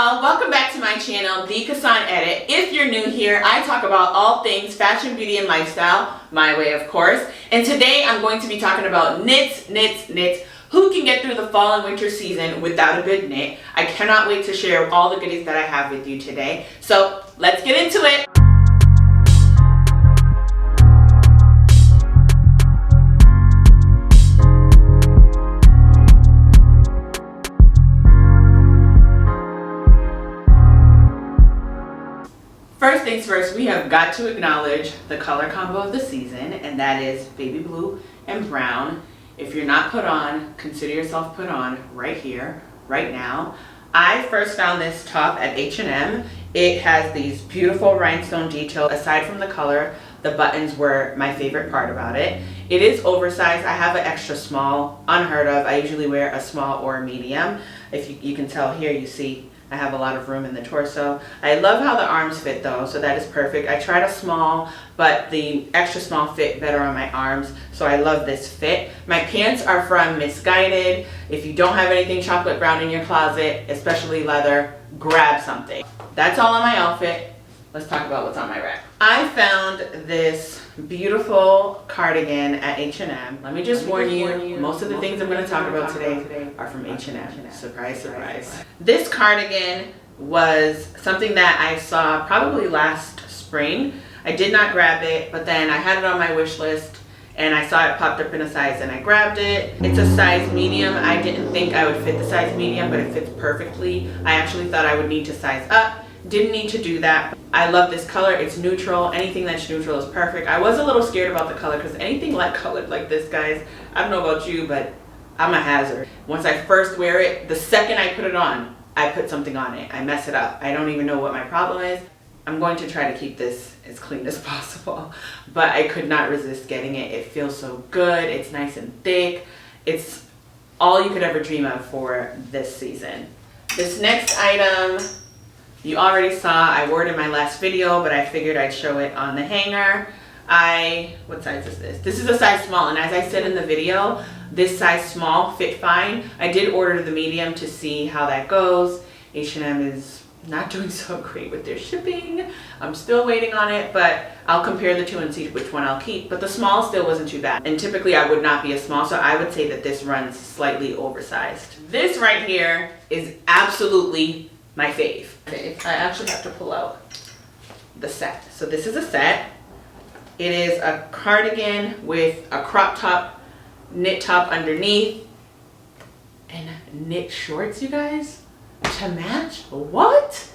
y'all, welcome back to my channel, The Kasan Edit. If you're new here, I talk about all things fashion, beauty, and lifestyle, my way of course. And today I'm going to be talking about knits. Who can get through the fall and winter season without a good knit? I cannot wait to share all the goodies that I have with you today. So let's get into it. First things first, we have got to acknowledge the color combo of the season, and that is baby blue and brown. If you're not put on, consider yourself put on right here, right now. I first found this top at H&M. It has these beautiful rhinestone details. Aside from the color, the buttons were my favorite part about it. It is oversized. I have an extra small, unheard of. I usually wear a small or a medium. If you can tell here, you see I have a lot of room in the torso. I love how the arms fit though, so that is perfect. I tried a small, but the extra small fit better on my arms, so I love this fit. My pants are from Misguided. If you don't have anything chocolate brown in your closet, especially leather, grab something. That's all on my outfit. Let's talk about what's on my rack. I found this beautiful cardigan at H&M. Let me just warn you, most of the things I'm going to talk about today are from H&M. Surprise, surprise. This cardigan was something that I saw probably last spring. I did not grab it, but then I had it on my wish list and I saw it popped up in a size and I grabbed it. It's a size medium. I didn't think I would fit the size medium, but it fits perfectly. I actually thought I would need to size up. Didn't need to do that. I love this color. It's neutral. Anything that's neutral is perfect. I was a little scared about the color because anything like colored like this, guys, I don't know about you, but I'm a hazard. Once I first wear it, the second I put it on, I put something on it. I mess it up. I don't even know what my problem is. I'm going to try to keep this as clean as possible, but I could not resist getting it. It feels so good. It's nice and thick. It's all you could ever dream of for this season. This next item, you already saw. I wore it in my last video, but I figured I'd show it on the hanger. What size is this? This is a size small, and as I said in the video, this size small fit fine. I did order the medium to see how that goes. H&M is not doing so great with their shipping. I'm still waiting on it, but I'll compare the two and see which one I'll keep. But the small still wasn't too bad. And typically I would not be a small, so I would say that this runs slightly oversized. This right here is absolutely my fave. I actually have to pull out the set. So this is a set. It is a cardigan with a crop top, knit top underneath, and knit shorts, you guys, to match. What?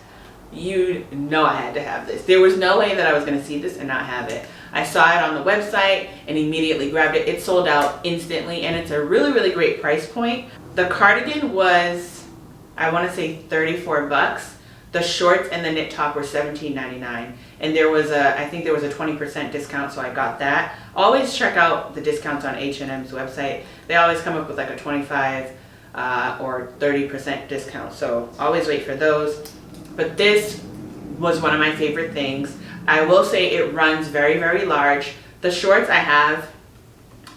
You know I had to have this. There was no way that I was going to see this and not have it. I saw it on the website and immediately grabbed it. It sold out instantly, and it's a really, really great price point. The cardigan was, I want to say, 34 bucks. The shorts and the knit top were $17.99, and there was I think there was a 20% discount, so I got that. Always check out the discounts on H&M's website. They always come up with like a 25 or 30% discount, so always wait for those. But this was one of my favorite things. I will say it runs very, very large. The shorts I have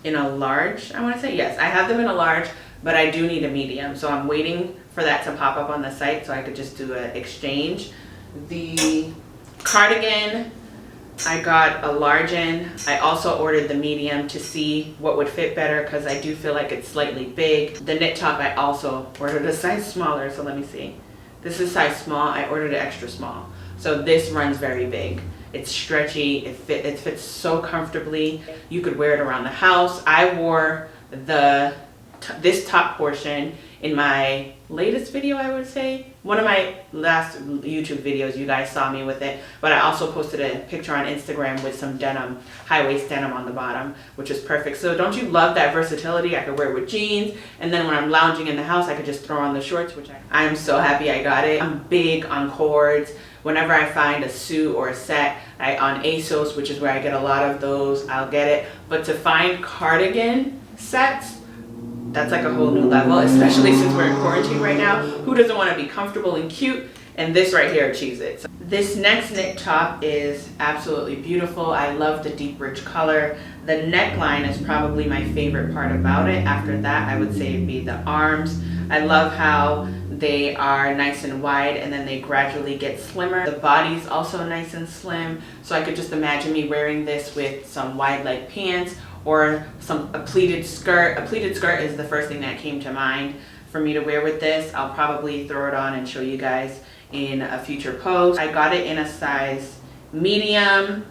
in a large, I want to say, yes, I have them in a large, but I do need a medium, so I'm waiting for that to pop up on the site so I could just do an exchange. The cardigan, I got a large in. I also ordered the medium to see what would fit better because I do feel like it's slightly big. The knit top, I also ordered a size smaller, so let me see. This is size small. I ordered an extra small. So this runs very big. It's stretchy. It fits so comfortably. You could wear it around the house. I wore this top portion in my latest video, I would say. One of my last YouTube videos, you guys saw me with it, but I also posted a picture on Instagram with some denim, high-waist denim on the bottom, which is perfect. So don't you love that versatility? I could wear it with jeans, and then when I'm lounging in the house, I could just throw on the shorts, which I'm so happy I got it. I'm big on cords. Whenever I find a suit or a set, on ASOS, which is where I get a lot of those, I'll get it. But to find cardigan sets, that's like a whole new level, especially since we're in quarantine right now. Who doesn't want to be comfortable and cute? And this right here achieves it. So this next knit top is absolutely beautiful. I love the deep, rich color. The neckline is probably my favorite part about it. After that, I would say it'd be the arms. I love how They are nice and wide and then they gradually get slimmer. The body's also nice and slim, so I could just imagine me wearing this with some wide leg pants or a pleated skirt. A pleated skirt is the first thing that came to mind for me to wear with this. I'll probably throw it on and show you guys in a future post. I got it in a size medium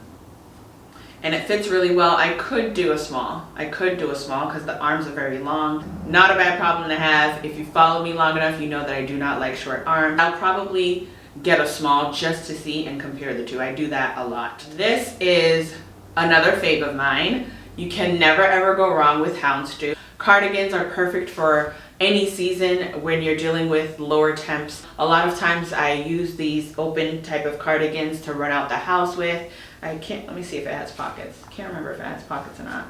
and it fits really well. I could do a small because the arms are very long. Not a bad problem to have. If you follow me long enough, you know that I do not like short arms. I'll probably get a small just to see and compare the two. I do that a lot. This is another fave of mine. You can never ever go wrong with houndstooth. Cardigans are perfect for any season when you're dealing with lower temps. A lot of times I use these open type of cardigans to run out the house with. Let me see if it has pockets. Can't remember if it has pockets or not.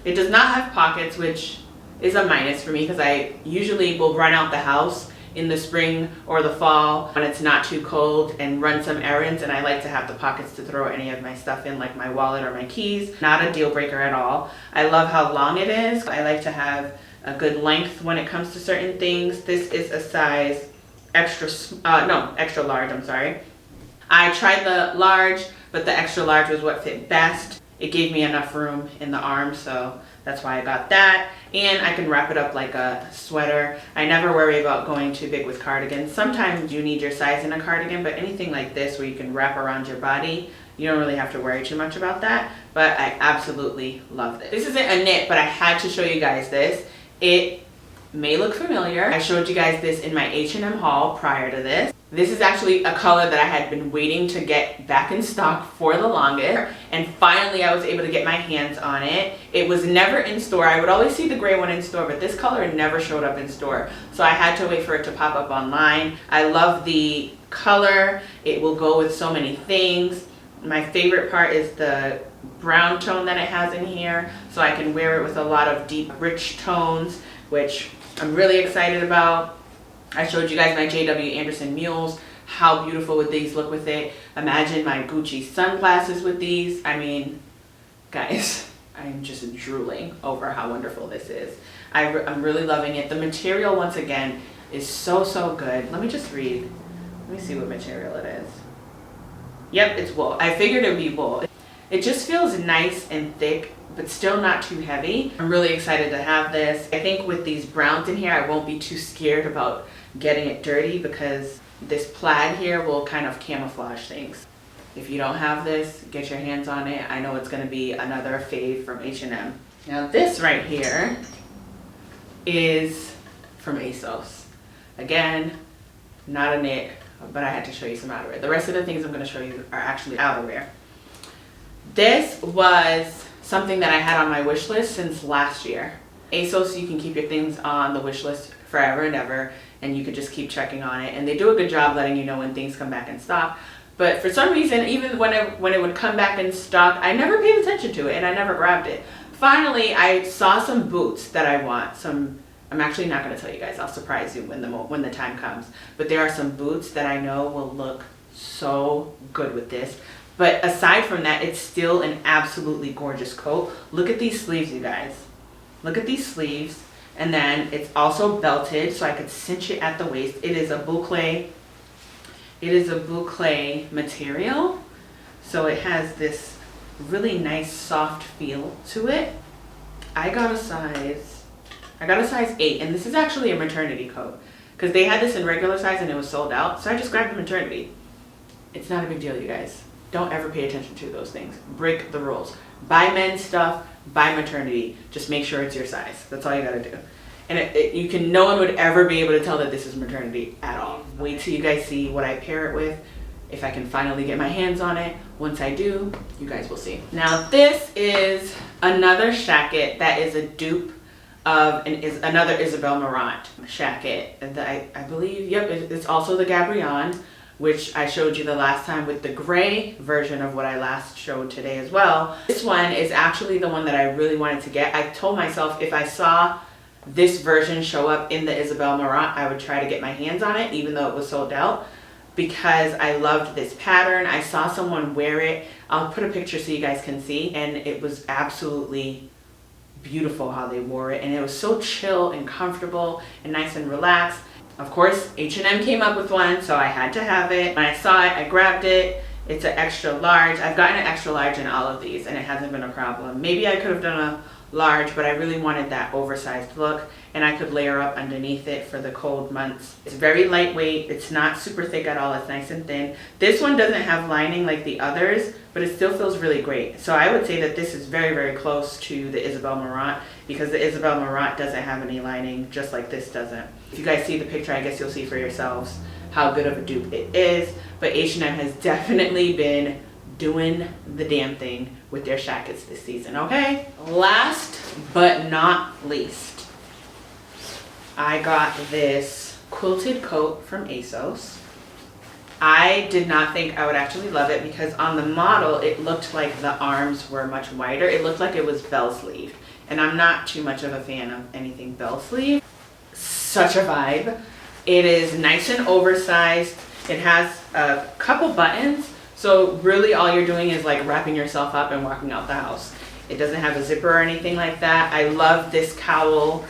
It does not have pockets, which is a minus for me because I usually will run out the house in the spring or the fall when it's not too cold and run some errands, and I like to have the pockets to throw any of my stuff in, like my wallet or my keys. Not a deal breaker at all. I love how long it is. I like to have a good length when it comes to certain things. This is a size extra large, I'm sorry. I tried the large, but the extra large was what fit best. It gave me enough room in the arm, so that's why I got that. And I can wrap it up like a sweater. I never worry about going too big with cardigans. Sometimes you need your size in a cardigan, but anything like this where you can wrap around your body, you don't really have to worry too much about that. But I absolutely love this. This isn't a knit, but I had to show you guys this. It may look familiar. I showed you guys this in my H&M haul prior to this. This is actually a color that I had been waiting to get back in stock for the longest, and finally I was able to get my hands on it. It was never in store. I would always see the gray one in store, but this color never showed up in store, so I had to wait for it to pop up online. I love the color. It will go with so many things. My favorite part is the brown tone that it has in here, so I can wear it with a lot of deep, rich tones, which I'm really excited about. I showed you guys my J.W. Anderson mules. How beautiful would these look with it? Imagine my Gucci sunglasses with these. I mean, guys, I'm just drooling over how wonderful this is. I'm really loving it. The material, once again, is so, so good. Let me just read. Let me see what material it is. Yep, it's wool. I figured it would be wool. It just feels nice and thick, but still not too heavy. I'm really excited to have this. I think with these browns in here, I won't be too scared about getting it dirty because this plaid here will kind of camouflage things. If you don't have this, get your hands on it. I know it's gonna be another fave from H&M. Now this right here is from ASOS. Again, not a knit, but I had to show you some outerwear. The rest of the things I'm gonna show you are actually outerwear. This was something that I had on my wish list since last year. ASOS, you can keep your things on the wish list forever and ever, and you could just keep checking on it. And they do a good job letting you know when things come back in stock. But for some reason, even when it would come back in stock, I never paid attention to it and I never grabbed it. Finally, I saw some boots that I want. I'm actually not going to tell you guys. I'll surprise you when the time comes. But there are some boots that I know will look so good with this. But aside from that, it's still an absolutely gorgeous coat. Look at these sleeves, you guys. Look at these sleeves. And then it's also belted, so I could cinch it at the waist. It is a boucle. It is a boucle material. So it has this really nice soft feel to it. I got a size 8, and this is actually a maternity coat because they had this in regular size and it was sold out. So I just grabbed the maternity. It's not a big deal, you guys. Don't ever pay attention to those things. Break the rules. Buy men's stuff, buy maternity. Just make sure it's your size. That's all you gotta do. And no one would ever be able to tell that this is maternity at all. Wait till you guys see what I pair it with. If I can finally get my hands on it. Once I do, you guys will see. Now this is another shacket that is a dupe of another Isabel Marant shacket. I believe, yep, it's also the Gabrielle, which I showed you the last time with the gray version of what I last showed today as well. This one is actually the one that I really wanted to get. I told myself if I saw this version show up in the Isabel Marant, I would try to get my hands on it, even though it was sold out, because I loved this pattern. I saw someone wear it. I'll put a picture so you guys can see, and it was absolutely beautiful how they wore it, and it was so chill and comfortable and nice and relaxed. Of course, H&M came up with one, so I had to have it. When I saw it, I grabbed it. It's an extra large. I've gotten an extra large in all of these, and it hasn't been a problem. Maybe I could have done a large, but I really wanted that oversized look, and I could layer up underneath it for the cold months. It's very lightweight. It's not super thick at all. It's nice and thin. This one doesn't have lining like the others, but it still feels really great. So I would say that this is very, very close to the Isabel Marant, because the Isabel Marant doesn't have any lining, just like this doesn't. If you guys see the picture, I guess you'll see for yourselves how good of a dupe it is. But H&M has definitely been doing the damn thing with their jackets this season, okay? Last but not least, I got this quilted coat from ASOS. I did not think I would actually love it because on the model, it looked like the arms were much wider. It looked like it was bell sleeve, and I'm not too much of a fan of anything bell sleeve. Such a vibe. It is nice and oversized. It has a couple buttons, so really all you're doing is like wrapping yourself up and walking out the house. It doesn't have a zipper or anything like that. I love this cowl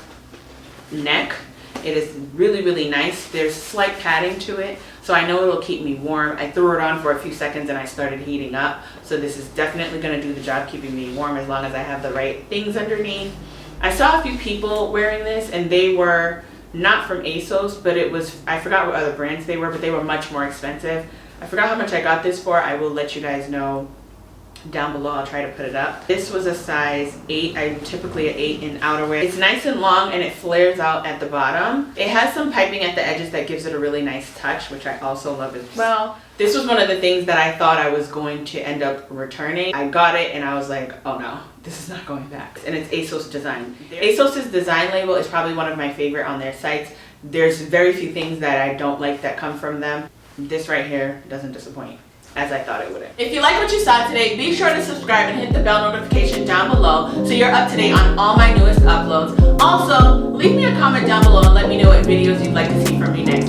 neck. It is really, really nice. There's slight padding to it, so I know it'll keep me warm. I threw it on for a few seconds and I started heating up, so this is definitely going to do the job keeping me warm as long as I have the right things underneath. I saw a few people wearing this, and they were not from ASOS, but it was, I forgot what other brands they were, but they were much more expensive. I forgot how much I got this for. I will let you guys know down below. I'll try to put it up. This was a size 8. I'm typically an 8 in outerwear. It's nice and long, and it flares out at the bottom. It has some piping at the edges that gives it a really nice touch, which I also love as well. This was one of the things that I thought I was going to end up returning. I got it and I was like, oh no, this is not going back. And it's ASOS design. ASOS's design label is probably one of my favorite on their sites. There's very few things that I don't like that come from them. This right here doesn't disappoint, as I thought it would. If you like what you saw today, be sure to subscribe and hit the bell notification down below so you're up to date on all my newest uploads. Also, leave me a comment down below and let me know what videos you'd like to see from me next.